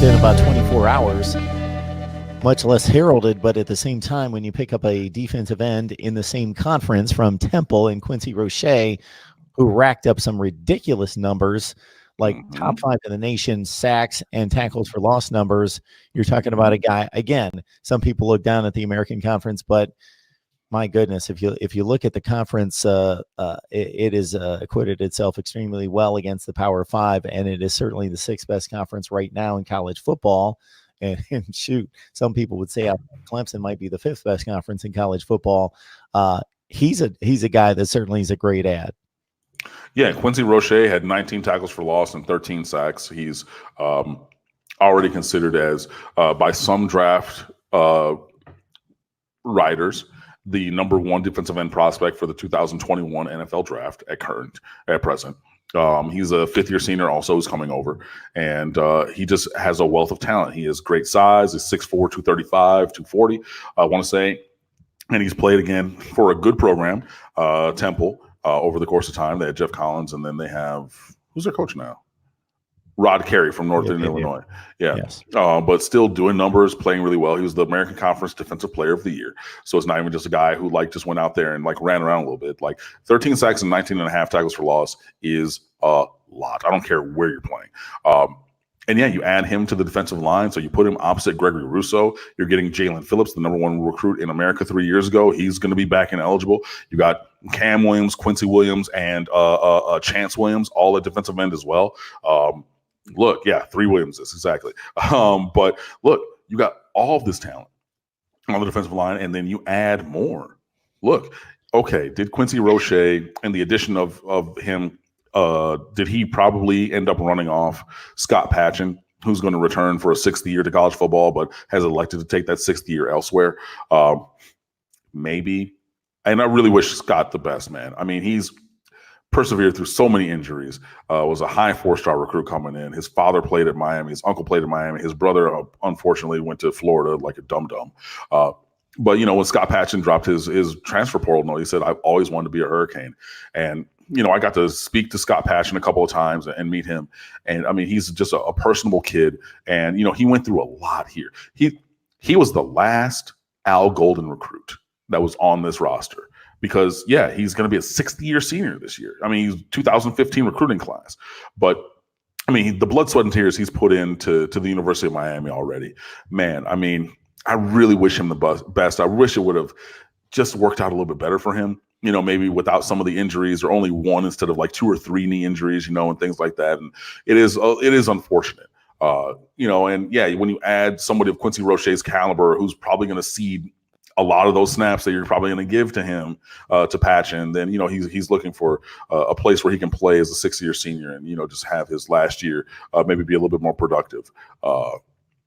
within about 24 hours, much less heralded, but at the same time, when you pick up a defensive end in the same conference from Temple and Quincy Roche, who racked up some ridiculous numbers, like top 5 in the nation, sacks and tackles for loss numbers. You're talking about a guy, again, some people look down at the American Conference, but my goodness, if you look at the conference, it is acquitted itself extremely well against the Power 5, and it is certainly the 6th best conference right now in college football. And shoot, some people would say Clemson might be the 5th best conference in college football. He's a guy that certainly is a great ad. Yeah, Quincy Roche had 19 tackles for loss and 13 sacks. He's already considered as, by some draft writers, the number 1 defensive end prospect for the 2021 NFL draft at present. He's a 5th-year senior also who's coming over, and he just has a wealth of talent. He has great size. He's 6'4", 235, 240, I want to say. And he's played again for a good program, Temple, over the course of time. They had Jeff Collins, and then they have – who's their coach now? Rod Carey from Northern Illinois. Yeah. Yes. But still doing numbers, playing really well. He was the American Conference Defensive Player of the Year. So it's not even just a guy who just went out there and ran around a little bit. 13 sacks and 19 and a half tackles for loss is a lot. I don't care where you're playing. And yeah, you add him to the defensive line. So you put him opposite Gregory Rousseau. You're getting Jalen Phillips, the number 1 recruit in America 3 years ago. He's going to be back and eligible. You got Cam Williams, Quincy Williams, and Chance Williams, all at defensive end as well. Look, yeah, 3 Williamses, exactly. But look, you got all of this talent on the defensive line, and then you add more. Look, okay, did Quincy Roche and the addition of him, did he probably end up running off Scott Patchen, who's going to return for a 6th year to college football, but has elected to take that 6th year elsewhere? Maybe. And I really wish Scott the best, man. I mean, he's persevered through so many injuries, was a high 4-star recruit coming in. His father played at Miami. His uncle played at Miami. His brother, unfortunately, went to Florida like a dum-dum. But, when Scott Patchen dropped his transfer portal note, he said, I've always wanted to be a Hurricane. And, I got to speak to Scott Patchen a couple of times and meet him. And, I mean, he's just a personable kid. And, he went through a lot here. He was the last Al Golden recruit that was on this roster. Because, yeah, he's going to be a 6th-year senior this year. I mean, he's 2015 recruiting class. But, I mean, the blood, sweat, and tears he's put into the University of Miami already. Man, I mean, I really wish him the best. I wish it would have just worked out a little bit better for him, maybe without some of the injuries or only 1 instead of 2 or 3 knee injuries, and things like that. And it is unfortunate. And, yeah, when you add somebody of Quincy Roche's caliber who's probably going to cede a lot of those snaps that you're probably going to give to him, to Patchen, then, he's looking for a place where he can play as a 6th-year senior and, just have his last year maybe be a little bit more productive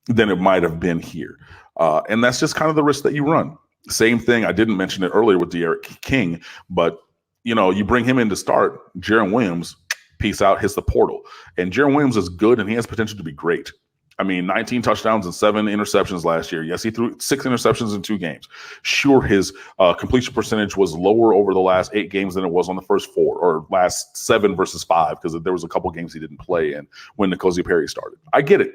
than it might have been here. And that's just kind of the risk that you run. Same thing. I didn't mention it earlier with D'Eriq King, but, you bring him in to start. Jaron Williams, peace out, hits the portal. And Jaron Williams is good, and he has potential to be great. I mean, 19 touchdowns and 7 interceptions last year. Yes, he threw 6 interceptions in 2 games. Sure, his completion percentage was lower over the last 8 games than it was on the first 4, or last 7 versus 5, because there was a couple games he didn't play in when N'Kosi Perry started. I get it.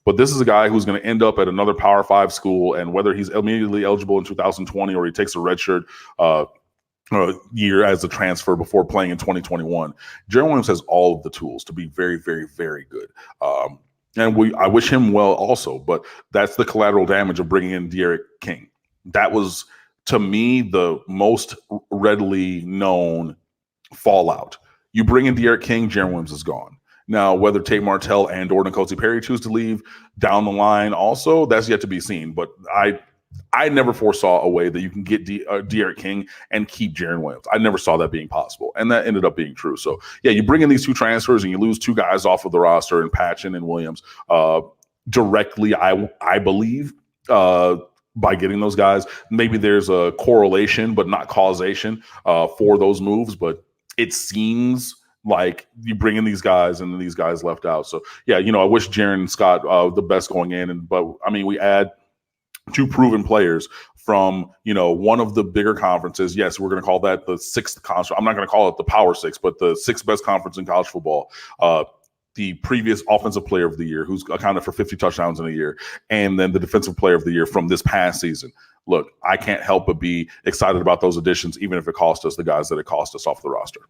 But this is a guy who's going to end up at another Power 5 school, and whether he's immediately eligible in 2020 or he takes a redshirt year as a transfer before playing in 2021, Jaron Williams has all of the tools to be very, very, very good. And I wish him well also, but that's the collateral damage of bringing in D'Eriq King. That was, to me, the most readily known fallout. You bring in D'Eriq King, Jaron Williams is gone. Now, whether Tate Martell and or N'Kosi Perry choose to leave down the line also, that's yet to be seen. But I never foresaw a way that you can get D'Eriq King and keep Jaron Williams. I never saw that being possible, and that ended up being true. So, yeah, you bring in these 2 transfers and you lose 2 guys off of the roster, and Patchen and Williams directly, I believe, by getting those guys. Maybe there's a correlation but not causation for those moves, but it seems like you bring in these guys and then these guys left out. So, yeah, I wish Jaron and Scott the best going in, but, I mean, we add 2 proven players from, one of the bigger conferences. Yes, we're going to call that the 6th conference. I'm not going to call it the Power 6, but the 6th best conference in college football. the previous offensive player of the year, who's accounted for 50 touchdowns in a year, and then the defensive player of the year from this past season. Look, I can't help but be excited about those additions, even if it cost us the guys that it cost us off the roster.